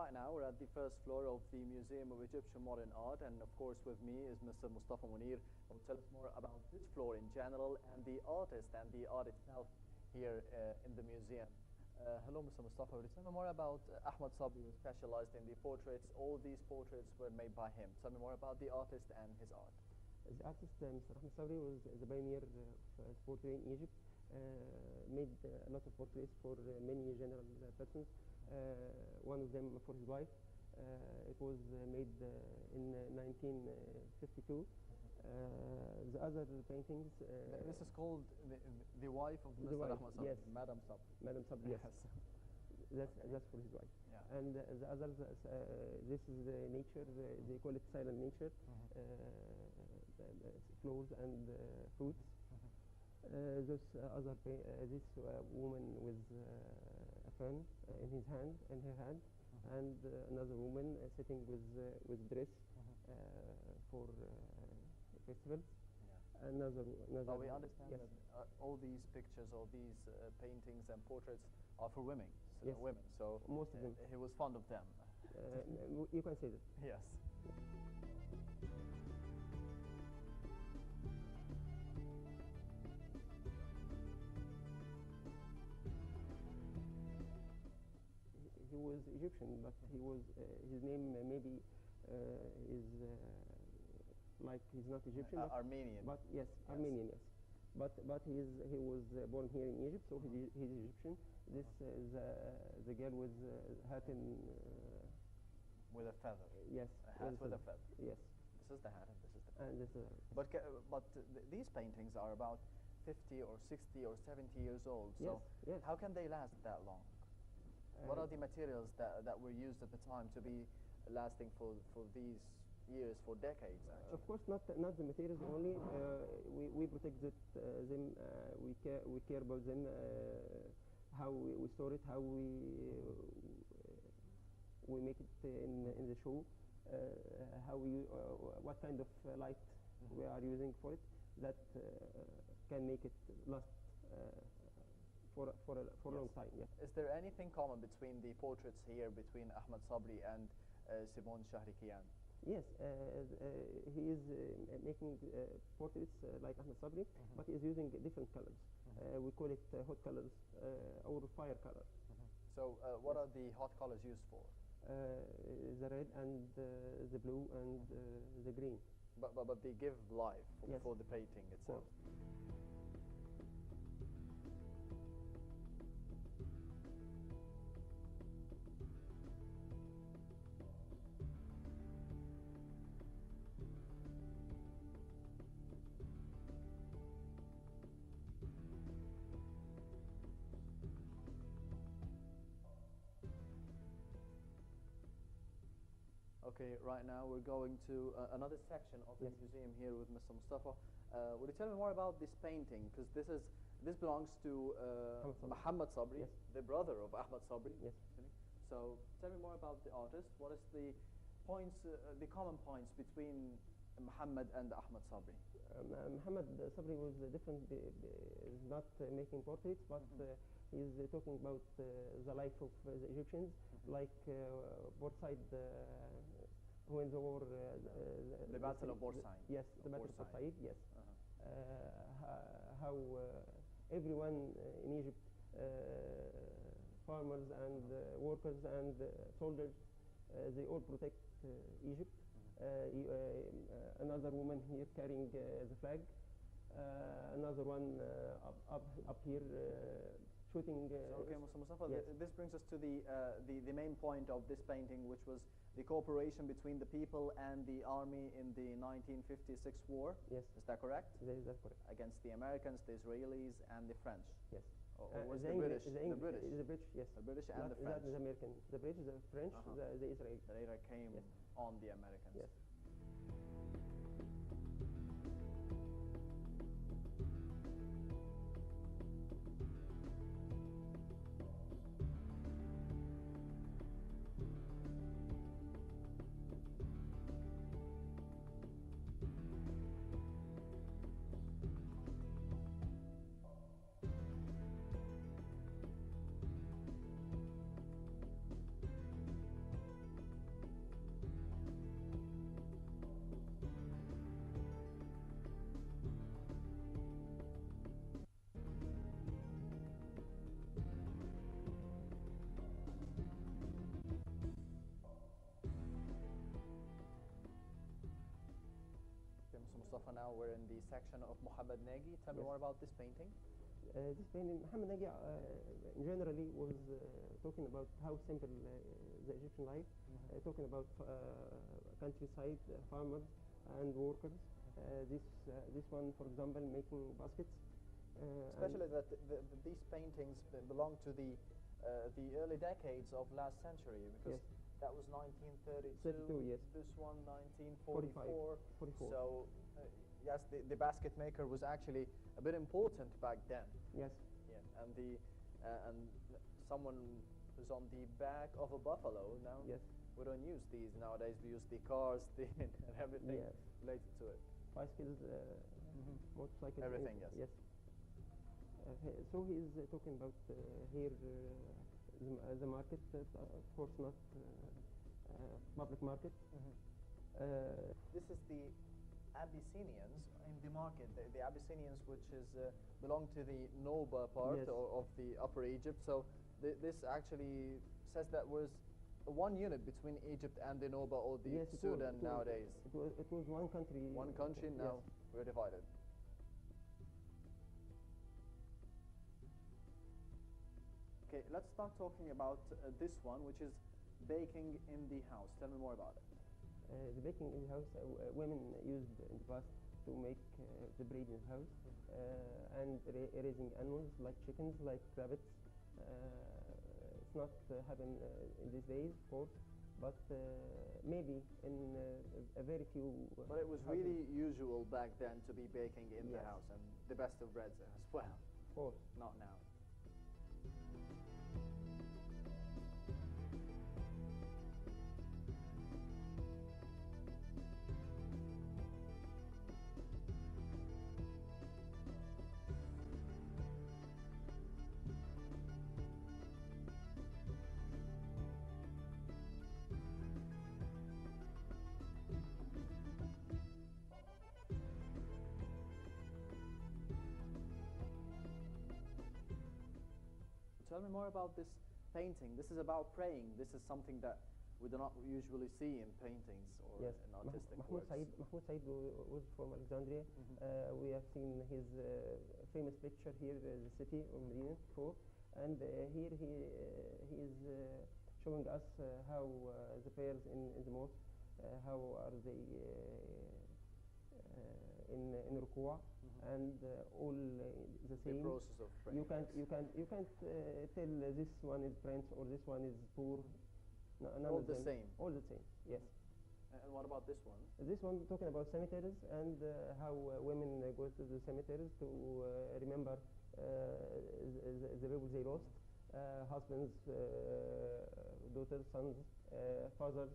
right now we're at the first floor of the Museum of Egyptian Modern Art, and of course with me is Mr. Mustafa Munir, who will tell us more about this floor in general and the artist and the art itself here in the museum. Hello, Mr. Mustafa. Will you tell me more about Ahmad Sabri, who specialized in the portraits? All these portraits were made by him. Tell me more about the artist and his art. The artist, Mr. Ahmed Sabri, was the pioneer of portrait in Egypt. Made a lot of portraits for many general persons. One of them for his wife. It was made in 1952. The other paintings. This is called the wife of Mr. Ahmad Sabri, yes. Madam Sabri. Madam Sabri, yes. That's for his wife. Yeah. And the others, this is the nature. They call it silent nature. Flowers and fruits. This woman with a fan in his hand, in her hand, and another woman sitting with dress for festivals. Yeah. Another. But we understand yes. that all these pictures, all these paintings and portraits are for women. So yes. women. So most of them. He was fond of them. You can say that. Yes. He was Egyptian, but he was his name maybe is like he's not Egyptian. Armenian. But yes, Armenian, yes. But he was born here in Egypt, so he's Egyptian. This is the girl with hat in. With a feather. Yes. A hat with a feather. Yes. This is the hat and this is the feather. And this is. But these paintings are about 50 or 60 or 70 years old. So yes. How can they last that long? What are the materials that were used at the time to be lasting for these years, for decades? Actually? Of course, not the materials only. We protect them. We care about them. How we store it, how we make it in the show. How what kind of light we are using for it. That can make it last. For a long time, yeah. Is there anything common between the portraits here, between Ahmad Sabri and Simon Shahrikian? Yes, he is making portraits like Ahmad Sabri, but he is using different colors. We call it hot colors or fire color. So what are the hot colors used for? The red and the blue and the green. But they give life for the painting itself. Okay, right now we're going to another section of the museum here with Mr. Mustafa. Will you tell me more about this painting? Because this belongs to Muhammad Sabri, the brother of Ahmad Sabri. Yes. So tell me more about the artist. What is the points, the common points between Muhammad and Ahmad Sabri? Muhammad Sabri was different. Is not making portraits, but he's talking about the life of the Egyptians, like both sides when the war. The Battle of Borsaid. Yes, the Battle of Borsaid. Yes. How everyone in Egypt, farmers and workers and soldiers, they all protect Egypt. Another woman here carrying the flag. Another one up here shooting. Okay, Mr. Mustafa, this brings us to the main point of this painting, which was the cooperation between the people and the army in the 1956 war. Yes. Is that correct? That's correct. Against the Americans, the Israelis, and the French. Yes. Or was the British? The British. The British, yes. The British and the French. The American. The British, the French, the Israel. That later came on the Americans. Yes. Mustafa, now we're in the section of Muhammad Nagi. Tell me Yes. more about this painting. This painting, Muhammad Nagi, generally was talking about how simple the Egyptian life, talking about countryside, farmers and workers. This one, for example, making baskets. Especially that these paintings belong to the early decades of last century, because Yes. that was 1932. 32, yes. This one 1944. 44. So yes, the basket maker was actually a bit important back then. Yes. Yeah, and someone who's on the back of a buffalo now. Yes. We don't use these nowadays. We use the cars, and everything Yes. related to it. Bicycles, motorcycles. Everything, anything. yes. Yes. So he is talking about here the market, of course not public market. This is the Abyssinians in the market. The Abyssinians, which is belong to the Noba part Yes. of the Upper Egypt. So this actually says that was one unit between Egypt and the Noba or the Yes, it was, Sudan it was, nowadays. It was one country. One country, Yes. now we're divided. Okay, let's start talking about this one, which is baking in the house. Tell me more about it. The baking in the house, women used in the past to make the bread in the house, and raising animals like chickens, like rabbits. It's not happen in these days, of course, but maybe in a very few. But it was houses. really usual back then to be baking in the Yes. house, and the best of breads as well. Of course. Not now. Tell me more about this painting. This is about praying. This is something that we do not usually see in paintings or Yes. in artistic Mahmoud works. Mahmoud Said was from Alexandria. We have seen his famous picture here, the city of Medina before, and here he is showing us how the prayers in the mosque, how are they in ruku', and all the The same. process of praying. You can't tell this one is prince or this one is poor. None All of the them. same. All the same. Yes. And what about this one? This one talking about cemeteries and how women go to the cemeteries to remember the people they lost, husbands, daughters, sons, fathers,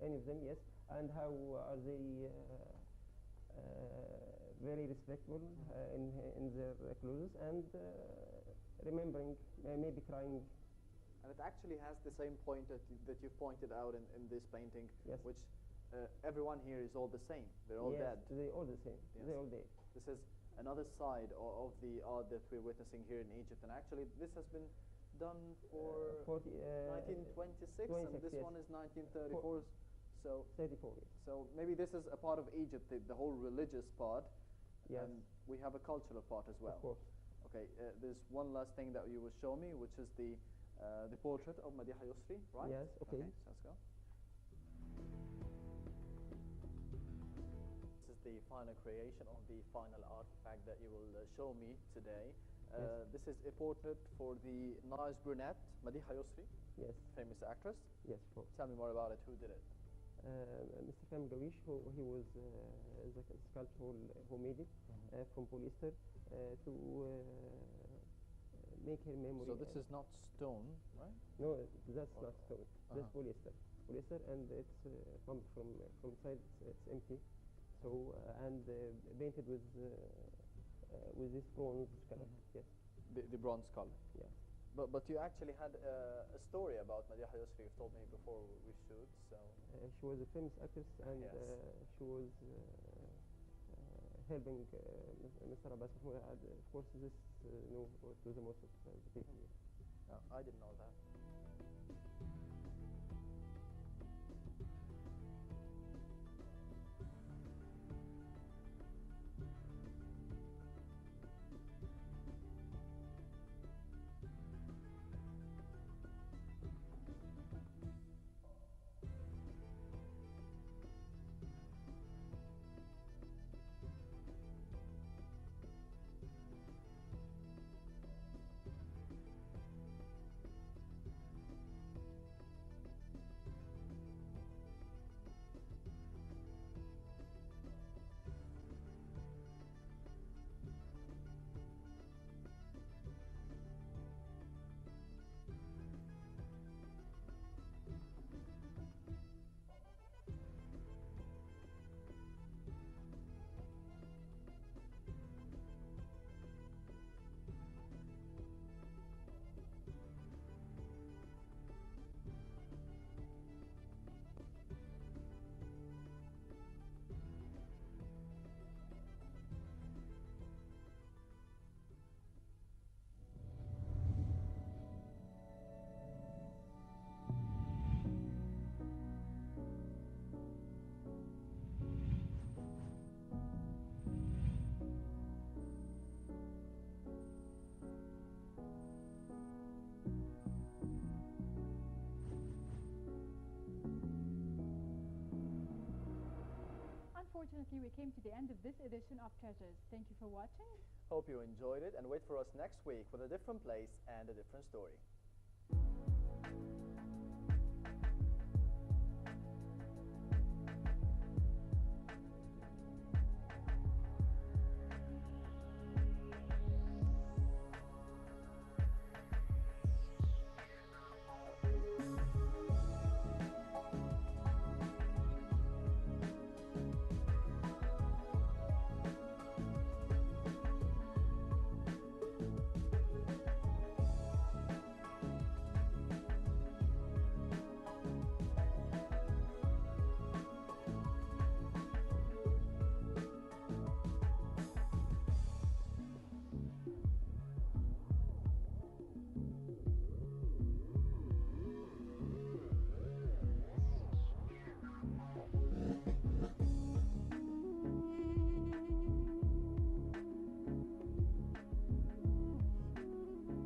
any of them, yes, and how are they very respectful in their clothes and remembering, maybe crying. And it actually has the same point that you pointed out in this painting, Yes. which everyone here is all the same. They're all yes, dead. they all the same. Yes. They all dead. This is another side of the art that we're witnessing here in Egypt. And actually, this has been done for 1926, and 26, this yes. one is 1934. So 34 years. So maybe this is a part of Egypt, the whole religious part, Yes. and we have a cultural part as well. Of course. Okay, there's one last thing that you will show me, which is the portrait of Madiha Yusri, right? Yes, okay. So let's go. This is the final creation of the final artifact that you will show me today. Yes. This is a portrait for the nice brunette, Madiha Yusri, Yes. famous actress. Yes, of course. Tell me more about it. Who did it? Mr. Fahmi Gawish, he was the sculptor who made it from polyester to make her memory. So this is not stone, right? No, that's not Okay. stone. That's polyester. Polyester, and it's pumped from inside. It's empty. So and painted with this bronze color. Yes. The bronze color. Yeah. But you actually had a story about Madiha Yusri. You told me before we shoot. So She was a famous actress, and Yes. she was helping Mr. Abbas Mahmoud. Of course, this no to the most of the people. no, I didn't know that. unfortunately, we came to the end of this edition of Treasures. Thank you for watching. Hope you enjoyed it, and wait for us next week with a different place and a different story.